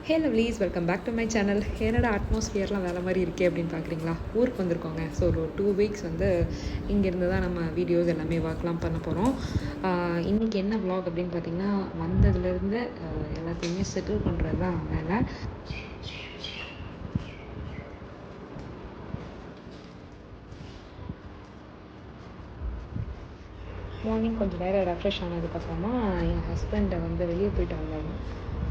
Hey lovelies, welcome back to my channel. என்னோட அட்மாஸ்ஃபியர்லாம் வேறு மாதிரி இருக்கே அப்படின்னு பார்க்குறீங்களா? ஊருக்கு வந்திருக்கோங்க. ஸோ ஒரு 2 வீக்ஸ் வந்து இங்கேருந்து தான் நம்ம வீடியோஸ் எல்லாமே ஒர்க்லாம் பண்ண போகிறோம். இன்றைக்கி என்ன vlog அப்படின்னு பார்த்தீங்கன்னா, வந்ததுலேருந்து எல்லாத்தையுமே செட்டில் பண்ணுறது தான் வேலை. மார்னிங் கொஞ்சம் நேரம் ரெஃப்ரெஷ் ஆனதுக்கப்புறமா என் ஹஸ்பண்டை வந்து வெளியே போயிட்டு வந்தாங்க.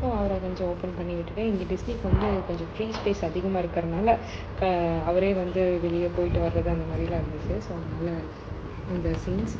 ஸோ அவரை கொஞ்சம் ஓப்பன் பண்ணி விட்டுட்டு, இங்கே டிஸ்னிக்கு வந்து கொஞ்சம் ஃப்ரீ ஸ்பேஸ் அதிகமாக இருக்கிறனால அவரே வந்து வெளியே போயிட்டு வர்றது அந்த மாதிரிலாம் இருந்துச்சு. ஸோ அதனால் இந்த சீன்ஸ்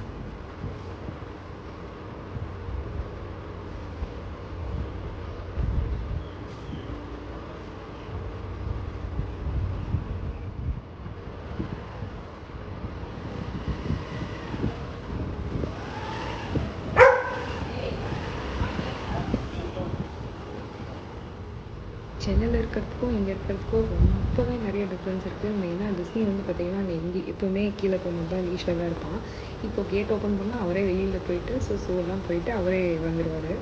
சென்னையில் இருக்கிறதுக்கும் இங்கே இருக்கிறதுக்கும் ரொம்பவே நிறைய டிஃப்ரென்ஸ் இருக்குது. மெயினாக டிஸ்னி வந்து பார்த்திங்கன்னா எங்கே எப்போவுமே கீழே போகும்போது தான் லீஷில் தான் இருப்பான். இப்போ கேட் ஓப்பன் பண்ணால் அவரே வெளியில் போயிட்டு ஷோலாம் போயிட்டு அவரே வந்துடுவார்.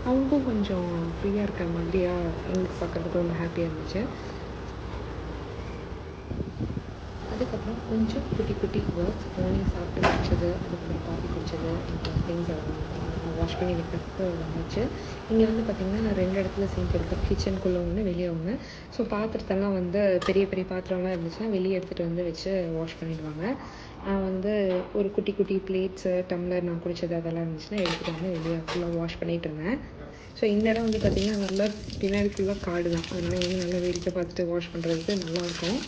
அவங்களுக்கும் கொஞ்சம் ஃப்ரீயாக இருக்கிற மாதிரியாக அவங்களுக்கு பார்க்குறதுக்கு ரொம்ப ஹாப்பியாக இருந்துச்சு. அதுக்கப்புறம் கொஞ்சம் குட்டி குட்டி ஒர்க்ஸ், மார்னிங் சாப்பிட்டு முடிச்சது, அதுக்கப்புறம் காஃபி குடிச்சது, இந்த திங்ஸ் எல்லாம் வாஷ் பண்ணி வைக்கிறதுக்கு வந்துச்சு. இங்கே வந்து பார்த்திங்கன்னா 2 இடத்துல சிங்க் இருக்குது. கிச்சனுக்குள்ளே ஒன்று, வெளியே ஒன்று. ஸோ பாத்திரத்தெல்லாம் வந்து பெரிய பெரிய பாத்திரம்லாம் இருந்துச்சுன்னா வெளியே எடுத்துகிட்டு வந்து வச்சு வாஷ் பண்ணிடுவாங்க. நான் வந்து ஒரு குட்டி குட்டி பிளேட்ஸு, டம்ளர் நான் குடித்தது அதெல்லாம் இருந்துச்சுன்னா எடுத்துகிட்டு வந்து வெளியே ஃபுல்லாக வாஷ் பண்ணிகிட்டு இருந்தேன். ஸோ இந்த இடம் வந்து பார்த்திங்கன்னா நல்லா பின்னாடி ஃபுல்லாக காடு தான். அதனால் வந்து நல்லா வேடிக்கை பார்த்துட்டு வாஷ் பண்ணுறதுக்கு நல்லாயிருக்கும்.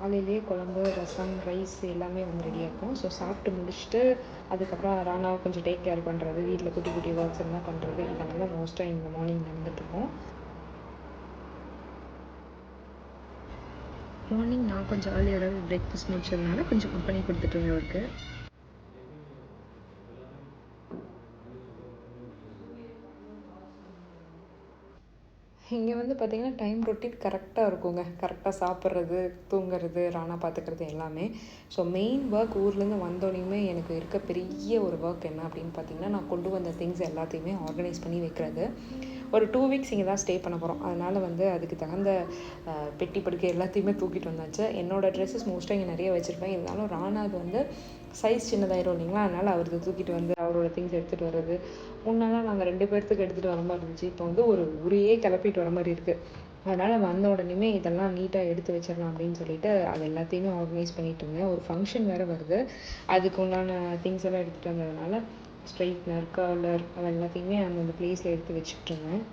காலையிலேயே குழம்பு, ரசம், ரைஸ் எல்லாமே வந்து ரெடியாக இருக்கும். ஸோ சாப்பிட்டு முடிச்சுட்டு அதுக்கப்புறம் ராணாவை கொஞ்சம் டேக் கேர் பண்ணுறது, வீட்டில் குட்டி குட்டி ஒர்க்ஸ் எல்லாம் பண்ணுறது, இதெல்லாம் தான் மோஸ்ட்டாக இந்த மார்னிங் நடந்துட்டுருக்கோம். மார்னிங் நான் கொஞ்சம் ஏர்லியாக பிரேக்ஃபாஸ்ட் முடிச்சதுனால கொஞ்சம் குக் பண்ணி கொடுத்துட்ருந்தேன் அவருக்கு. இங்கே வந்து பார்த்திங்கன்னா டைம் ரொட்டீன் கரெக்டாக இருக்குங்க. கரெக்டாக சாப்பிட்றது, தூங்குறது, ராணா பார்த்துக்கிறது எல்லாமே. ஸோ மெயின் ஒர்க் ஊர்லேருந்து வந்தோடனையுமே எனக்கு இருக்க பெரிய ஒரு ஒர்க் என்ன அப்படின்னு பார்த்திங்கன்னா, நான் கொண்டு வந்த திங்ஸ் எல்லாத்தையுமே ஆர்கனைஸ் பண்ணி வைக்கிறது. ஒரு 2 வீக்ஸ் இங்கே தான் ஸ்டே பண்ண போகிறோம். அதனால் வந்து அதுக்கு தகுந்த பெட்டி படுக்கை எல்லாத்தையுமே தூக்கிட்டு வந்தாச்சு. என்னோடய ட்ரெஸ்ஸஸ் மோஸ்ட்டாக இங்கே நிறைய வச்சுருப்பேன். இருந்தாலும் ராணாவுக்கு வந்து சைஸ் சின்னதாயிரும் இல்லைங்களா? அதனால் அவரது தூக்கிட்டு வந்து அவரோட திங்ஸ் எடுத்துகிட்டு வர்றது. முன்னெல்லாம் நாங்கள் 2 பேர்த்துக்கு எடுத்துகிட்டு வர மாதிரி இருந்துச்சு. இப்போ வந்து ஒரு ஊரையே கிளப்பிட்டு வர மாதிரி இருக்குது. அதனால் வந்த உடனேயுமே இதெல்லாம் நீட்டாக எடுத்து வச்சிடலாம் அப்படின்னு சொல்லிட்டு அது எல்லாத்தையுமே ஆர்கனைஸ் பண்ணிகிட்டு இருந்தேன். ஒரு ஃபங்க்ஷன் வேறு வருது. அதுக்கு உண்டான திங்ஸ் எல்லாம் எடுத்துகிட்டு வந்ததுனால ஸ்ட்ரைட்னர், கர்லர் அது எல்லாத்தையுமே அந்தந்த ப்ளேஸில் எடுத்து வச்சுக்கிட்டு இருந்தேன்.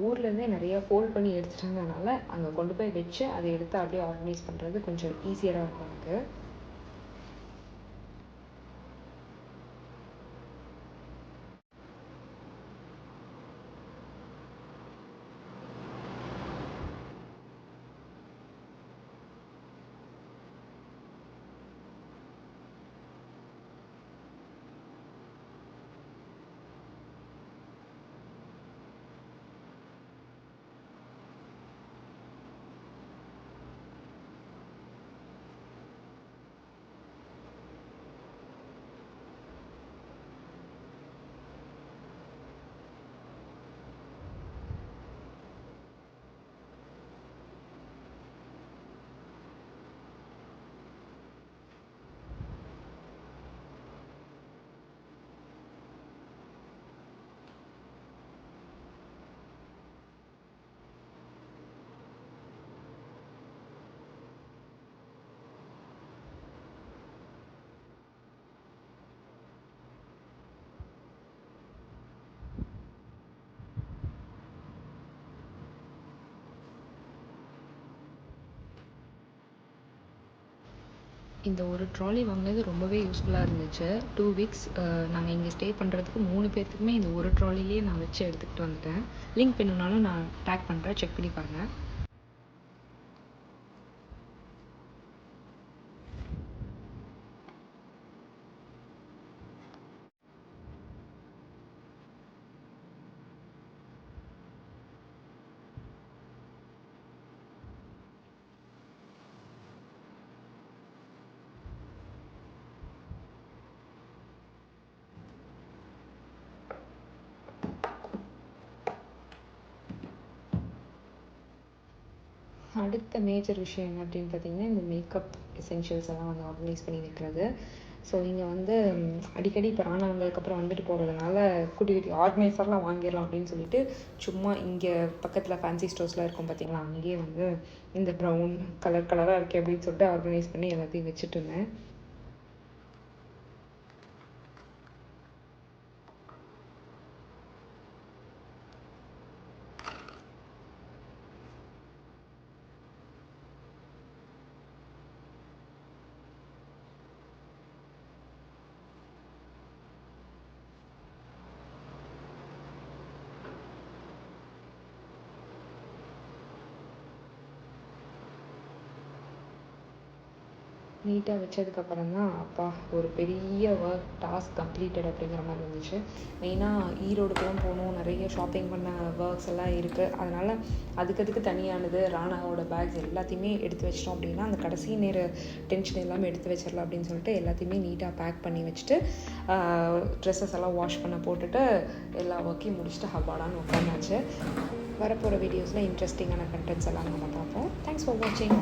ஊர்லேருந்தே நிறையா ஃபோல்ட் பண்ணி எடுத்துகிட்டு வந்ததுனால அங்கே கொண்டு போய் வச்சு அதை எடுத்து அப்படியே ஆர்கனைஸ் பண்ணுறது கொஞ்சம் ஈஸியராக இருக்கும் எனக்கு. இந்த ஒரு ட்ராலி வாங்கினது ரொம்பவே யூஸ்ஃபுல்லாக இருந்துச்சு. 2 வீக்ஸ் நாங்கள் இங்கே ஸ்டே பண்ணுறதுக்கு 3 பேர்த்துக்குமே இந்த ஒரு ட்ராலிலேயே நான் வச்சு எடுத்துக்கிட்டு வந்துட்டேன். லிங்க் வேணும்னாலும் நான் டேக் பண்ணுறேன், செக் பண்ணி பாருங்கள். அடுத்த மேஜர் விஷயம் என்ன அப்படின்னு பார்த்தீங்கன்னா, இந்த மேக்கப் எசென்ஷியல்ஸ் எல்லாம் வந்து ஆர்கனைஸ் பண்ணி வைக்கிறது. ஸோ இங்கே வந்து அடிக்கடி இப்போ ராணா வந்ததுக்கப்புறம் வந்துட்டு போகிறதுனால குட்டி குட்டி ஆர்கனைசர்லாம் வாங்கிடலாம் அப்படின்னு சொல்லிட்டு சும்மா இங்கே பக்கத்தில் ஃபேன்சி ஸ்டோர்ஸ்லாம் இருக்கும் பார்த்தீங்களா, அங்கேயே வந்து இந்த ப்ரௌன் கலராக இருக்கே அப்படின்னு சொல்லிட்டு ஆர்கனைஸ் பண்ணி எல்லாத்தையும் வச்சுட்டு இருந்தேன். நீட்டாக வச்சதுக்கப்புறம் தான் அப்பா ஒரு பெரிய ஒர்க் டாஸ்க் கம்ப்ளீட்டட் அப்படிங்கிற மாதிரி இருந்துச்சு. மெயினாக ஈரோடுக்குலாம் போகணும், நிறைய ஷாப்பிங் பண்ண ஒர்க்ஸ் எல்லாம் இருக்குது. அதனால் அதுக்கு தனியானது ராணாவோட பேக்ஸ் எல்லாத்தையுமே எடுத்து வச்சிட்டோம் அப்படின்னா அந்த கடைசி நேர டென்ஷன் எல்லாமே எடுத்து வச்சிடலாம் அப்படின்னு சொல்லிட்டு எல்லாத்தையுமே நீட்டாக பேக் பண்ணி வச்சுட்டு ட்ரெஸ்ஸஸ் எல்லாம் வாஷ் பண்ண போட்டுட்டு எல்லா ஒர்க்கையும் முடிச்சுட்டு ஹப்பாடான்னு உட்காந்தாச்சு. வரப்போகிற வீடியோஸில் இன்ட்ரெஸ்டிங்கான கண்டென்ட்ஸ் எல்லாம் நம்ம பார்ப்போம். தேங்க்ஸ் ஃபார் வாட்சிங்.